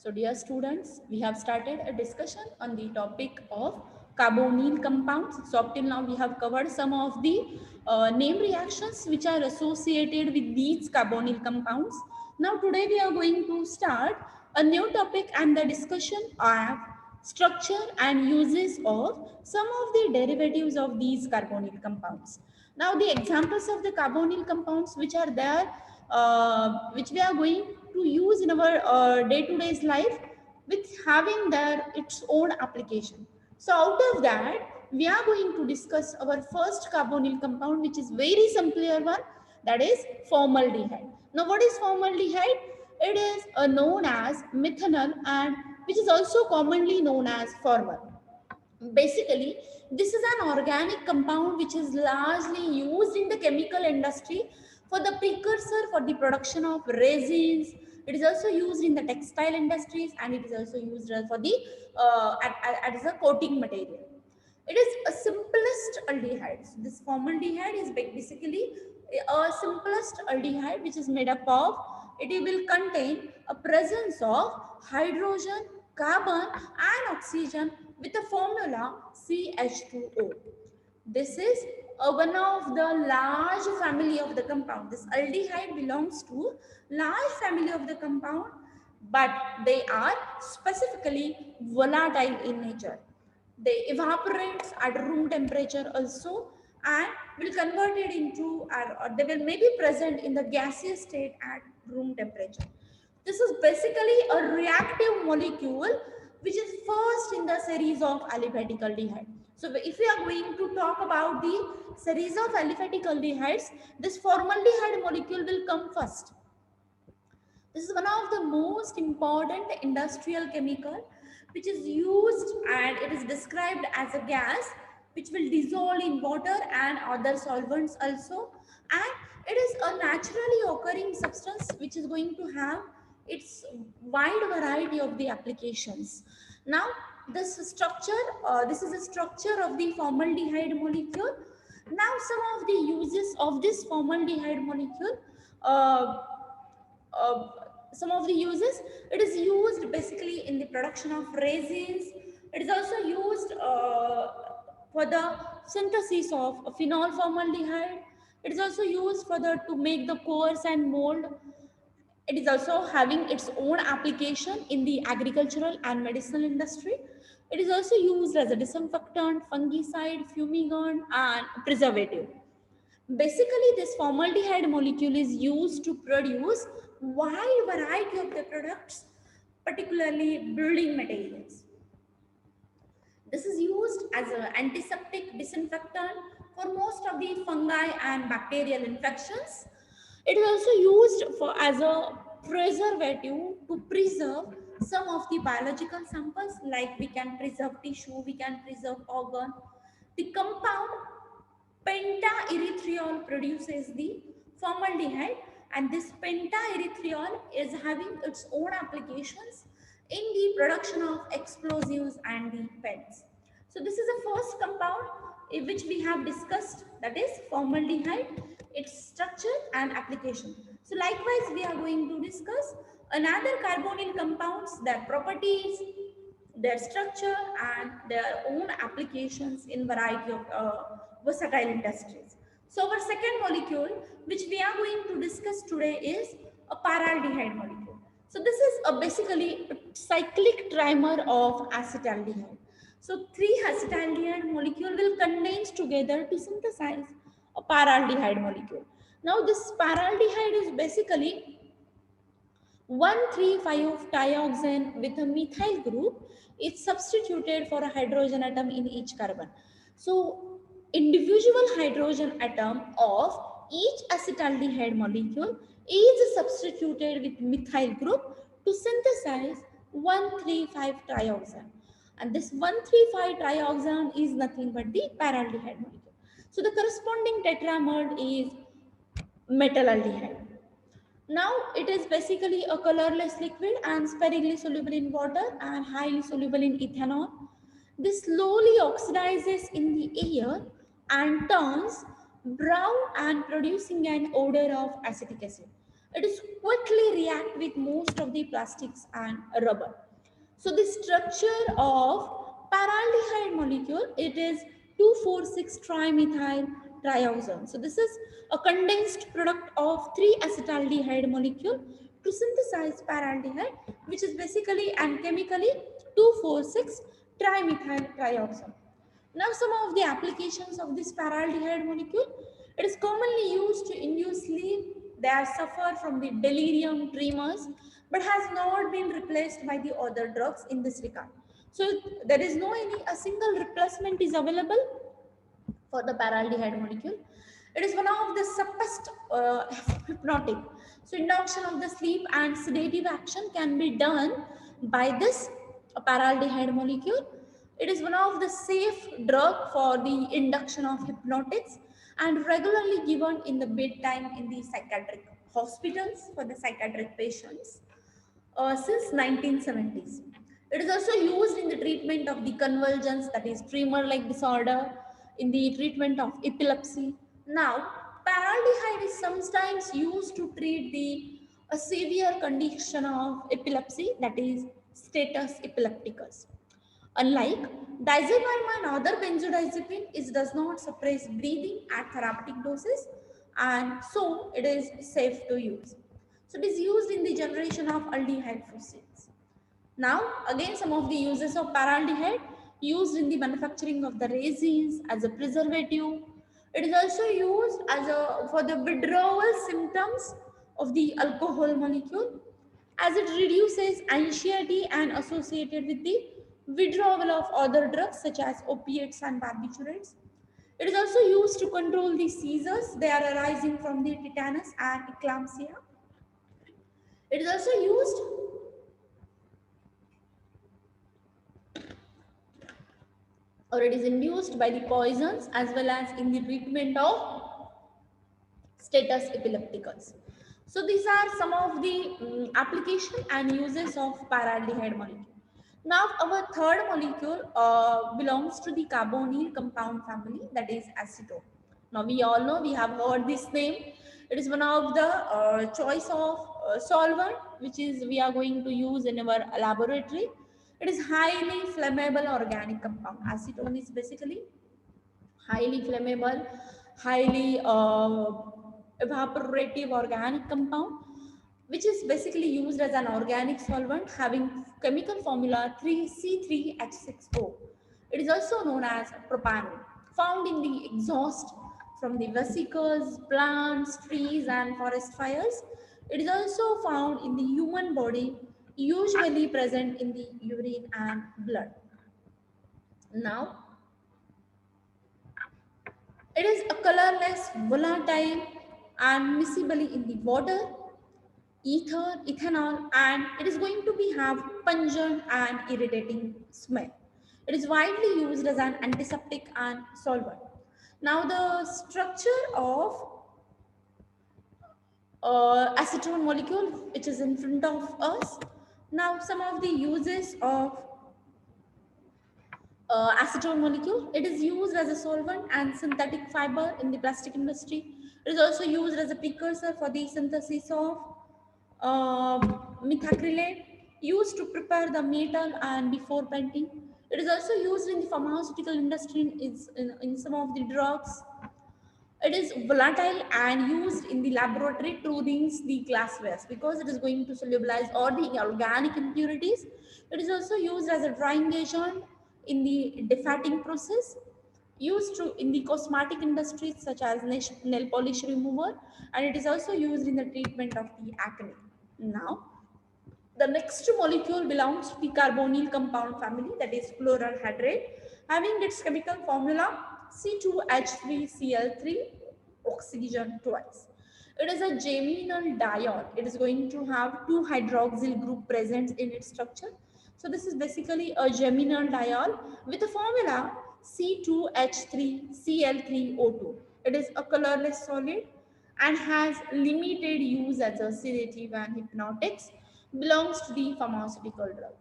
So dear students, we have started a discussion on the topic of carbonyl compounds. So up till now we have covered some of the name reactions which are associated with these carbonyl compounds. Now today we are going to start a new topic and the discussion of structure and uses of some of the derivatives of these carbonyl compounds. Now the examples of the carbonyl compounds which are there, which we are going to use in our day-to-day life with having their its own application. So out of that, we are going to discuss our first carbonyl compound, which is very simpler one, that is formaldehyde. Now what is formaldehyde? It is known as methanol and which is also commonly known as formal. Basically, this is an organic compound which is largely used in the chemical industry for the precursor for the production of resins. It is also used in the textile industries and it is also used for the as a coating material. It is a simplest aldehyde. So this formaldehyde is basically a simplest aldehyde which is made up of, it will contain a presence of hydrogen, carbon and oxygen with the formula CH2O. This is one of the large family of the compound. This aldehyde belongs to large family of the compound, but they are specifically volatile in nature. They evaporate at room temperature also and will convert it into, or they will maybe present in the gaseous state at room temperature. This is basically a reactive molecule which is first in the series of aliphatic aldehyde. So if we are going to talk about the series of aliphatic aldehydes, this formaldehyde molecule will come first. This is one of the most important industrial chemical which is used and it is described as a gas which will dissolve in water and other solvents also, and it is a naturally occurring substance which is going to have its wide variety of the applications. Now this structure, this is a structure of the formaldehyde molecule. Now some of the uses of this formaldehyde molecule, uh, uh, some of the uses, it is used basically in the production of resins. It is also used for the synthesis of phenol formaldehyde. It is also used for the to make the cores and mold. It is also having its own application in the agricultural and medicinal industry. It is also used as a disinfectant, fungicide, fumigant and preservative. Basically, this formaldehyde molecule is used to produce wide variety of the products, particularly building materials. This is used as an antiseptic disinfectant for most of the fungi and bacterial infections. It is also used for as a preservative to preserve some of the biological samples, like we can preserve tissue, we can preserve organ. The compound pentaerythriol produces the formaldehyde, and this pentaerythriol is having its own applications in the production of explosives and the pens. So this is the first compound which we have discussed, that is formaldehyde, its structure and application. So likewise we are going to discuss another carbonyl compounds, their properties, their structure and their own applications in variety of versatile industries. So our second molecule which we are going to discuss today is a paraldehyde molecule. So this is basically a cyclic trimer of acetaldehyde. So three acetaldehyde molecule will condense together to synthesize a paraldehyde molecule. Now this paraldehyde is basically 1,3,5 dioxane with a methyl group is substituted for a hydrogen atom in each carbon. So individual hydrogen atom of each acetaldehyde molecule is substituted with methyl group to synthesize 1,3,5 trioxane. And this 1,3,5 trioxane is nothing but the paraldehyde molecule. So the corresponding tetramer is metaldehyde. Now it is basically a colorless liquid and sparingly soluble in water and highly soluble in ethanol. This slowly oxidizes in the air and turns brown and producing an odor of acetic acid. It is quickly react with most of the plastics and rubber. So the structure of paraldehyde molecule, it is 2,4,6 trimethyl triazole. So this is a condensed product of 3 acetaldehyde molecule to synthesize paraldehyde, which is basically and chemically 2,4,6 trimethyl triazole. Now, some of the applications of this paraldehyde molecule, it is commonly used to induce sleep. They are suffer from the delirium, tremors, but has not been replaced by the other drugs in this regard. So there is no any a single replacement is available for the paraldehyde molecule. It is one of the suppressed hypnotic. So induction of the sleep and sedative action can be done by this paraldehyde molecule. It is one of the safe drug for the induction of hypnotics and regularly given in the bedtime in the psychiatric hospitals for the psychiatric patients since 1970s. It is also used in the treatment of the convulsions, that is tremor-like disorder, in the treatment of epilepsy. Now, paraldehyde is sometimes used to treat the a severe condition of epilepsy, that is status epilepticus. Unlike diazepam and other benzodiazepine, it does not suppress breathing at therapeutic doses, and so it is safe to use. So it is used in the generation of aldehyde fusates. Now, again, some of the uses of paraldehyde used in the manufacturing of the resins as a preservative. It is also used as a for the withdrawal symptoms of the alcohol molecule, as it reduces anxiety and associated with the withdrawal of other drugs such as opiates and barbiturates. It is also used to control the seizures. They are arising from the tetanus and eclampsia. It is also used or it is induced by the poisons as well as in the treatment of status epilepticus. So these are some of the application and uses of paraldehyde molecule. Now our third molecule belongs to the carbonyl compound family, that is acetone. Now we all know, we have heard this name. It is one of the choice of solvent which is we are going to use in our laboratory. It is highly flammable organic compound. Acetone is basically highly flammable, highly evaporative organic compound, which is basically used as an organic solvent having chemical formula 3C3H6O. It is also known as propanol, found in the exhaust from the vesicles, plants, trees, and forest fires. It is also found in the human body, usually present in the urine and blood. Now, it is a colorless, volatile, and miscible in the water, ether, ethanol, and it is going to be have pungent and irritating smell. It is widely used as an antiseptic and solvent. Now, the structure of acetone molecule, which is in front of us. Now, some of the uses of acetone molecule. It is used as a solvent and synthetic fiber in the plastic industry. It is also used as a precursor for the synthesis of methacrylate, used to prepare the metal and before painting. It is also used in the pharmaceutical industry in some of the drugs. It is volatile and used in the laboratory to rinse the glasswares because it is going to solubilize all the organic impurities. It is also used as a drying agent in the defatting process, used to in the cosmetic industries such as nail polish remover, and it is also used in the treatment of the acne. Now, the next molecule belongs to the carbonyl compound family, that is chloralhydrate, having its chemical formula C2H3Cl3 oxygen twice. It is a geminal diol. It is going to have two hydroxyl group present in its structure. So this is basically a geminal diol with a formula C2H3Cl3O2. It is a colorless solid and has limited use as a sedative and hypnotics, belongs to the pharmaceutical drug.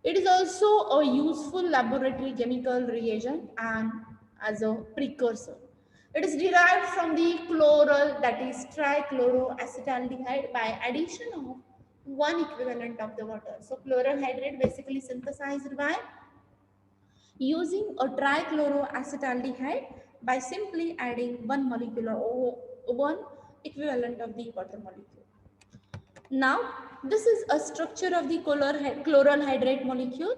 It is also a useful laboratory chemical reagent and as a precursor. It is derived from the chloral, that is trichloroacetaldehyde, by addition of one equivalent of the water. So chloral hydrate basically synthesized by using a trichloroacetaldehyde by simply adding one molecule or one equivalent of the water molecule. Now, this is a structure of the chloral hydrate molecule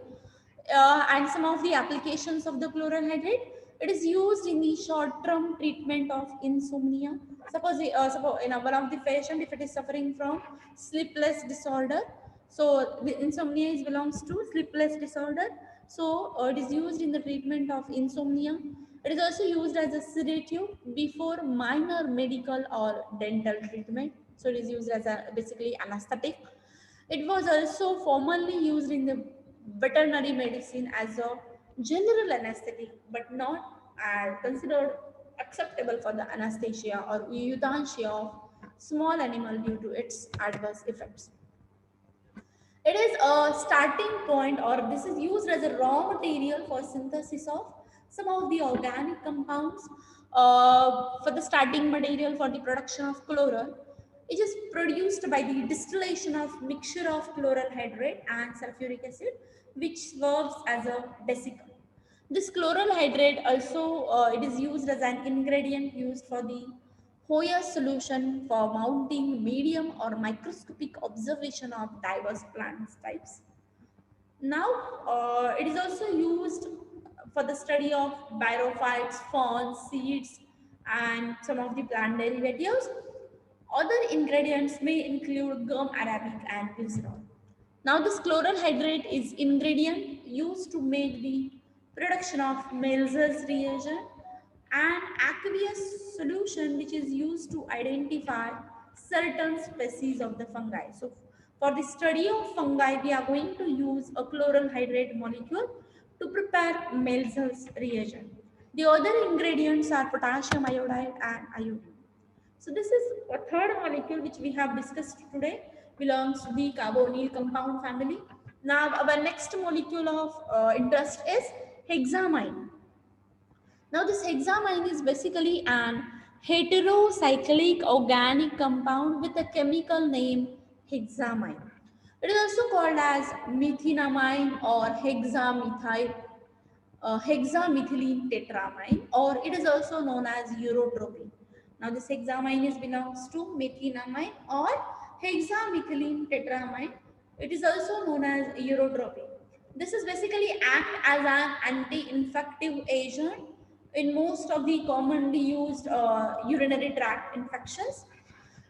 and some of the applications of the chloral hydrate. It is used in the short-term treatment of insomnia. Suppose in one of the patient, if it is suffering from sleepless disorder, so the insomnia belongs to sleepless disorder. So it is used in the treatment of insomnia. It is also used as a sedative before minor medical or dental treatment. So it is used as a basically anesthetic. It was also formerly used in the veterinary medicine as a general anesthetic, but not considered acceptable for the anesthesia or euthanasia of small animal due to its adverse effects. It is a starting point, or this is used as a raw material for synthesis of some of the organic compounds for the starting material for the production of chloral. It is produced by the distillation of mixture of chloral hydrate and sulfuric acid, which serves as a desiccant. This chloral hydrate also it is used as an ingredient used for the Hoyer solution for mounting medium or microscopic observation of diverse plant types. Now, it is also used for the study of birophytes, ferns, seeds, and some of the plant derivatives. Other ingredients may include gum arabic and glycerol. Now, this chloral hydrate is ingredient used to make the production of Melzer's reagent and aqueous solution which is used to identify certain species of the fungi. So, for the study of fungi, we are going to use a chloral hydrate molecule to prepare Melzer's reagent. The other ingredients are potassium iodide and iodine. So this is a third molecule which we have discussed today, belongs to the carbonyl compound family. Now our next molecule of interest is hexamine. Now this hexamine is basically an heterocyclic organic compound with a chemical name hexamine. It is also called as methenamine or hexamethylene tetramine, or it is also known as urotropine. Now this hexamine belongs to methenamine or hexamethylene tetramine. It is also known as urotropine. This is basically act as an anti-infective agent in most of the commonly used urinary tract infections.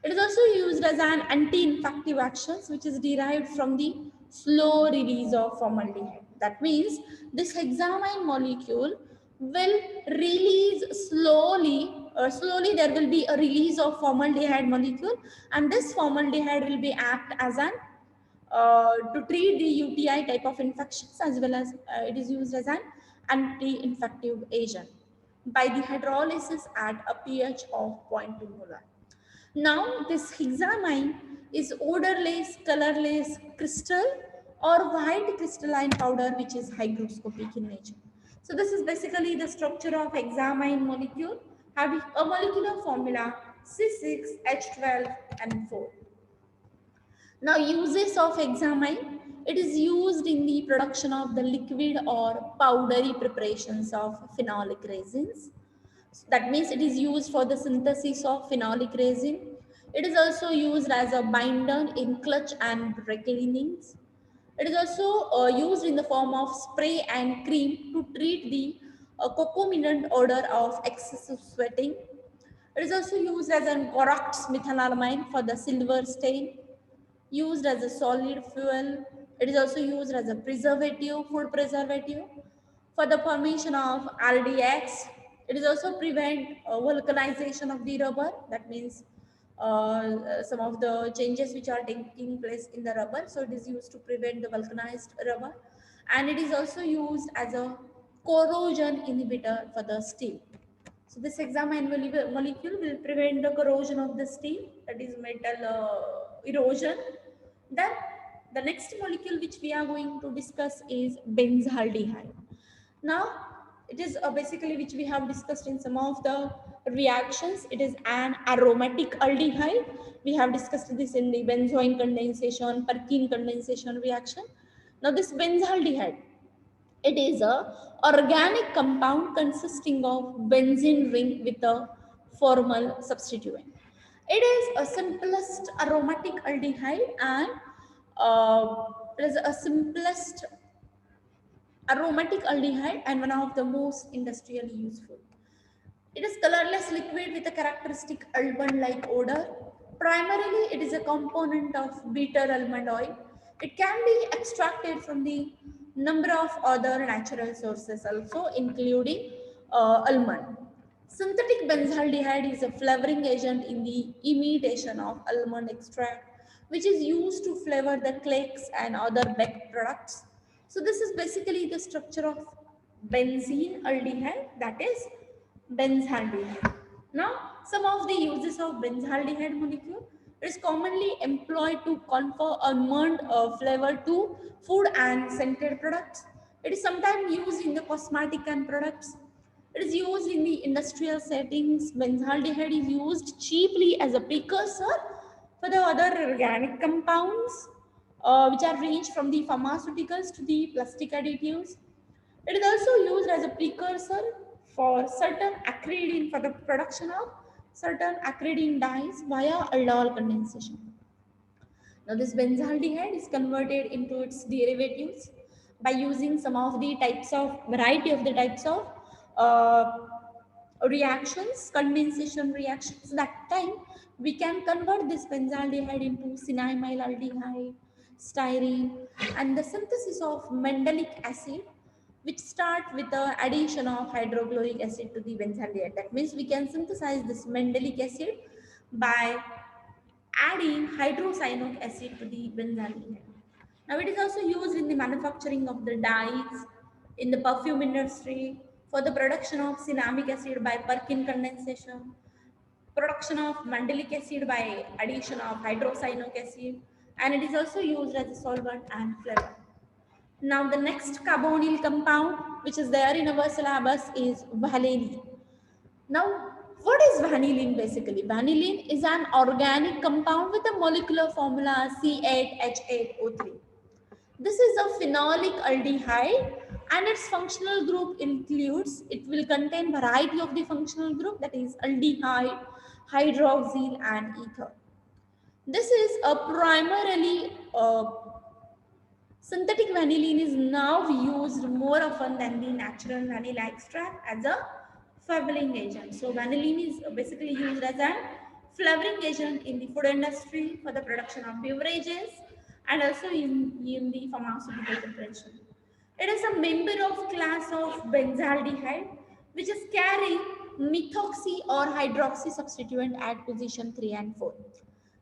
It is also used as an anti-infective action, which is derived from the slow release of formaldehyde. That means this hexamine molecule will release slowly, or slowly there will be a release of formaldehyde molecule, and this formaldehyde will be act as an to treat the UTI type of infections, as well as it is used as an anti-infective agent by the hydrolysis at a pH of 0.2 molar. Now, this hexamine is odorless, colorless crystal or white crystalline powder which is hygroscopic in nature. So, this is basically the structure of hexamine molecule having a molecular formula C6H12 and 4. Now, uses of hexamine. It is used in the production of the liquid or powdery preparations of phenolic resins. That means it is used for the synthesis of phenolic resin. It is also used as a binder in clutch and brake linings. It is also used in the form of spray and cream to treat the concomitant odor of excessive sweating. It is also used as an Gorax methylamine for the silver stain, used as a solid fuel. It is also used as a preservative, food preservative, for the formation of RDX. It is also prevent vulcanization of the rubber. That means some of the changes which are taking place in the rubber. So it is used to prevent the vulcanized rubber. And it is also used as a corrosion inhibitor for the steel. So this hexamine molecule will prevent the corrosion of the steel, that is metal erosion. Then the next molecule which we are going to discuss is benzaldehyde. Now, it is basically which we have discussed in some of the reactions. It is an aromatic aldehyde. We have discussed this in the benzoin condensation, Perkin condensation reaction. Now this benzaldehyde, it is a organic compound consisting of benzene ring with a formal substituent. It is a simplest aromatic aldehyde and it is a simplest aromatic aldehyde and one of the most industrially useful. It is colorless liquid with a characteristic almond-like odor. Primarily, it is a component of bitter almond oil. It can be extracted from the number of other natural sources also, including almond. Synthetic benzaldehyde is a flavoring agent in the imitation of almond extract, which is used to flavor the cakes and other baked products. So this is basically the structure of benzene aldehyde, that is benzaldehyde. Now, some of the uses of benzaldehyde molecule. It is commonly employed to confer almond flavor to food and scented products. It is sometimes used in the cosmetic and products. It is used in the industrial settings. Benzaldehyde is used cheaply as a precursor for the other organic compounds, which are ranged from the pharmaceuticals to the plastic additives. It is also used as a precursor for certain acridine for the production of certain acridine dyes via aldol condensation. Now this benzaldehyde is converted into its derivatives by using some of the types of variety of the types of uh, reactions, condensation reactions. That time we can convert this benzaldehyde into cinnamyl aldehyde, styrene, and the synthesis of mandelic acid, which start with the addition of hydrochloric acid to the benzaldehyde. That means we can synthesize this mandelic acid by adding hydrocyanic acid to the benzaldehyde. Now it is also used in the manufacturing of the dyes, in the perfume industry, for the production of cinnamic acid by Perkin condensation, production of mandelic acid by addition of hydrocyanic acid, and it is also used as a solvent and flavor. Now the next carbonyl compound which is there in our syllabus is vanillin. Now, what is vanillin basically? Vanillin is an organic compound with a molecular formula C8H8O3. This is a phenolic aldehyde and its functional group includes, it will contain variety of the functional group, that is aldehyde, hydroxyl and ether. This is a primarily synthetic vanillin is now used more often than the natural vanilla extract as a flavoring agent. So vanillin is basically used as a flavoring agent in the food industry for the production of beverages and also in the pharmaceutical preparation. It is a member of class of benzaldehyde which is carrying methoxy or hydroxy substituent at position 3 and 4.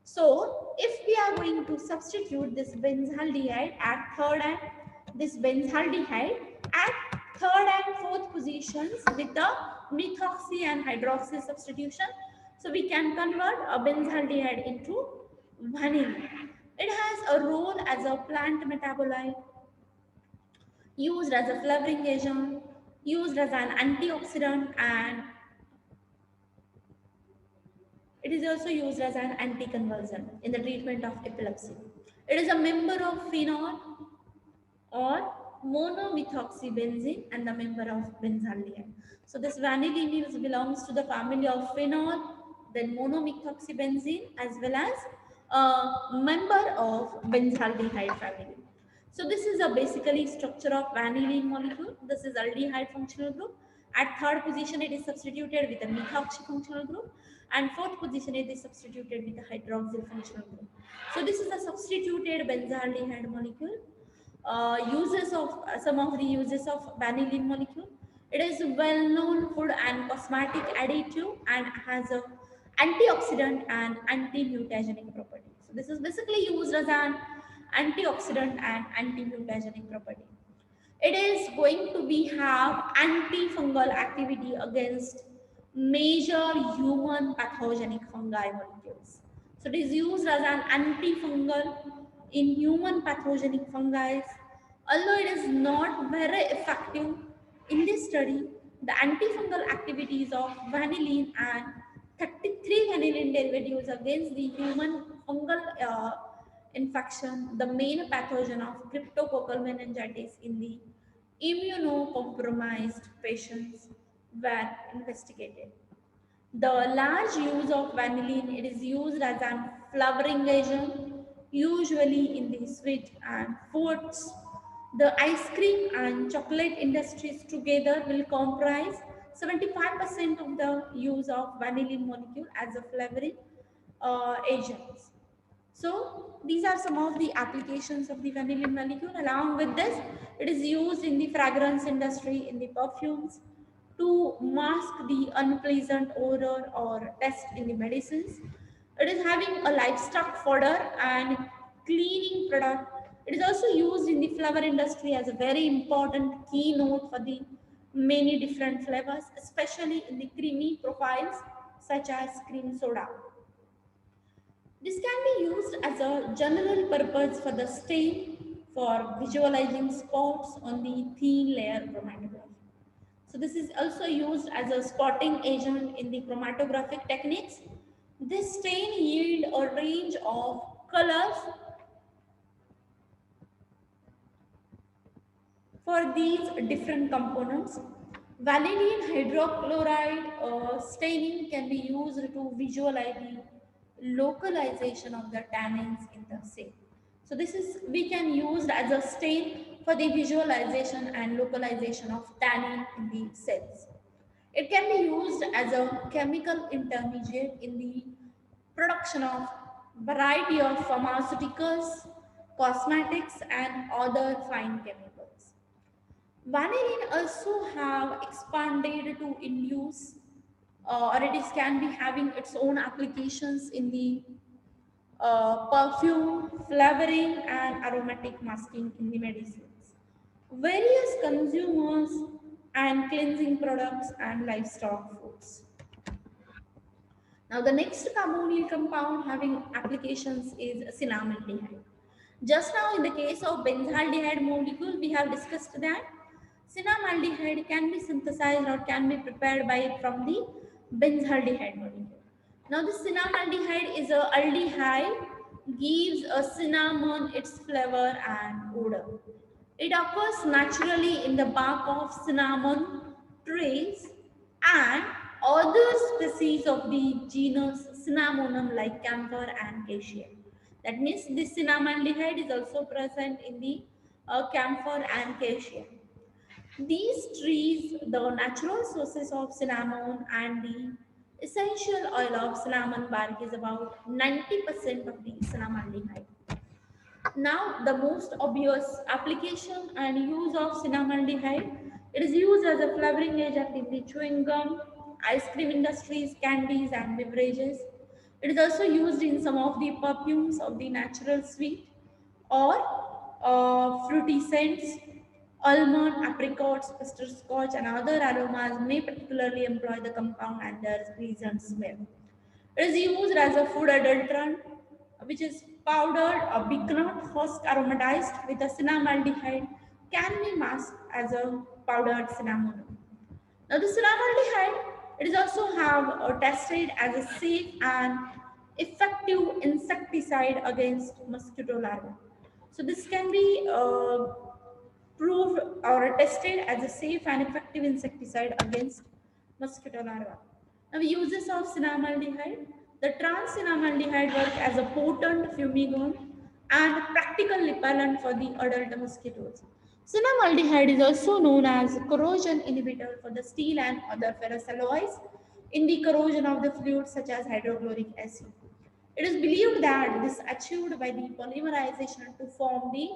So if we are going to substitute this benzaldehyde at third and this benzaldehyde at third and fourth positions with the methoxy and hydroxy substitution, so we can convert a benzaldehyde into vanillin. It has a role as a plant metabolite, used as a flavoring agent, used as an antioxidant, and it is also used as an anticonvulsant in the treatment of epilepsy. It is a member of phenol or monomethoxybenzene and the member of benzaldehyde. So this vanillin belongs to the family of phenol, then monomethoxybenzene as well as a member of benzaldehyde family. So this is a basically structure of vanillin molecule. This is aldehyde functional group. At third position, it is substituted with a methoxy functional group, and fourth position it is substituted with a hydroxyl functional group. So this is a substituted benzaldehyde molecule. Uses of some of the uses of vanillin molecule. It is a well-known food and cosmetic additive and has a antioxidant and anti-mutagenic property. So this is basically used as an antioxidant and anti-mutagenic property. It is going to be have antifungal activity against major human pathogenic fungi molecules. So it is used as an antifungal in human pathogenic fungi. Although it is not very effective in this study, the antifungal activities of vanillin and 33 vanillin derivatives against the human fungal infection, the main pathogen of cryptococcal meningitis in the immunocompromised patients were investigated. The large use of vanillin, it is used as an flavoring agent, usually in the sweet and foods. The ice cream and chocolate industries together will comprise 75% of the use of vanillin molecule as a flavoring agents. So these are some of the applications of the vanillin molecule. Along with this, it is used in the fragrance industry, in the perfumes, to mask the unpleasant odor or test in the medicines. It is having a livestock fodder and cleaning product. It is also used in the flower industry as a very important keynote for the many different flavors, especially in the creamy profiles such as cream soda. This can be used as a general purpose for the stain for visualizing spots on the thin layer chromatography. So this is also used as a spotting agent in the chromatographic techniques. This stain yield a range of colors for these different components. Vanillin hydrochloride staining can be used to visualize the localization of the tannins in the cell. So this is we can use as a stain for the visualization and localization of tannin in the cells. It can be used as a chemical intermediate in the production of variety of pharmaceuticals, cosmetics, and other fine chemicals. Vanillin also have expanded to induce or it is can be having its own applications in the perfume, flavoring and aromatic masking in the medicines. Various consumers and cleansing products and livestock foods. Now the next carbonyl compound having applications is cinnamaldehyde. Just now in the case of benzaldehyde molecule, we have discussed that cinnamaldehyde can be synthesized or can be prepared by from the benzaldehyde molecule. Now the cinnamaldehyde is a aldehyde, gives a cinnamon its flavor and odor. It occurs naturally in the bark of cinnamon trees and other species of the genus Cinnamonum like camphor and cassia. That means this cinnamaldehyde is also present in the camphor and cassia. These trees, the natural sources of cinnamon and the essential oil of cinnamon bark is about 90% of the cinnamaldehyde. Now, the most obvious application and use of cinnamaldehyde, it is used as a flavoring agent in the chewing gum, ice cream industries, candies, and beverages. It is also used in some of the perfumes of the natural sweet or fruity scents. Almond, apricots, butterscotch, and other aromas may particularly employ the compound and their pleasant smell. It is used as a food adulterant, which is powdered or bicarbonate first aromatized with a cinnamaldehyde, can be masked as a powdered cinnamon. Now, the cinnamaldehyde, it is also have tested as a safe and effective insecticide against mosquito larvae. So this can be proved or tested as a safe and effective insecticide against mosquito larvae. Now, uses of cinnamaldehyde. The trans-cinnamaldehyde work as a potent fumigant and practical repellent for the adult mosquitoes. Cinnamaldehyde is also known as corrosion inhibitor for the steel and other ferrous alloys in the corrosion of the fluids such as hydrochloric acid. It is believed that this is achieved by the polymerization to form the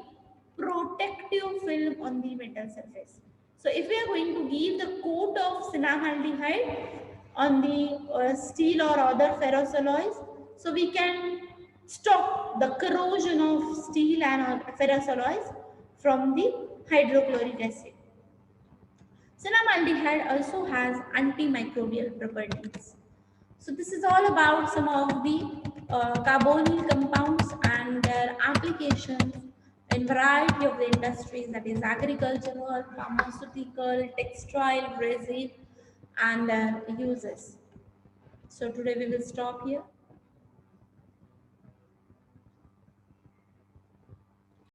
protective film on the metal surface. So if we are going to give the coat of cinnamaldehyde on the steel or other ferrous alloys, so we can stop the corrosion of steel and ferrous alloys from the hydrochloric acid. Cinnamaldehyde also has antimicrobial properties. So this is all about some of the carbonyl compounds and their applications in variety of the industries, that is agricultural, pharmaceutical, textile, resin, and their uses. So today we will stop here.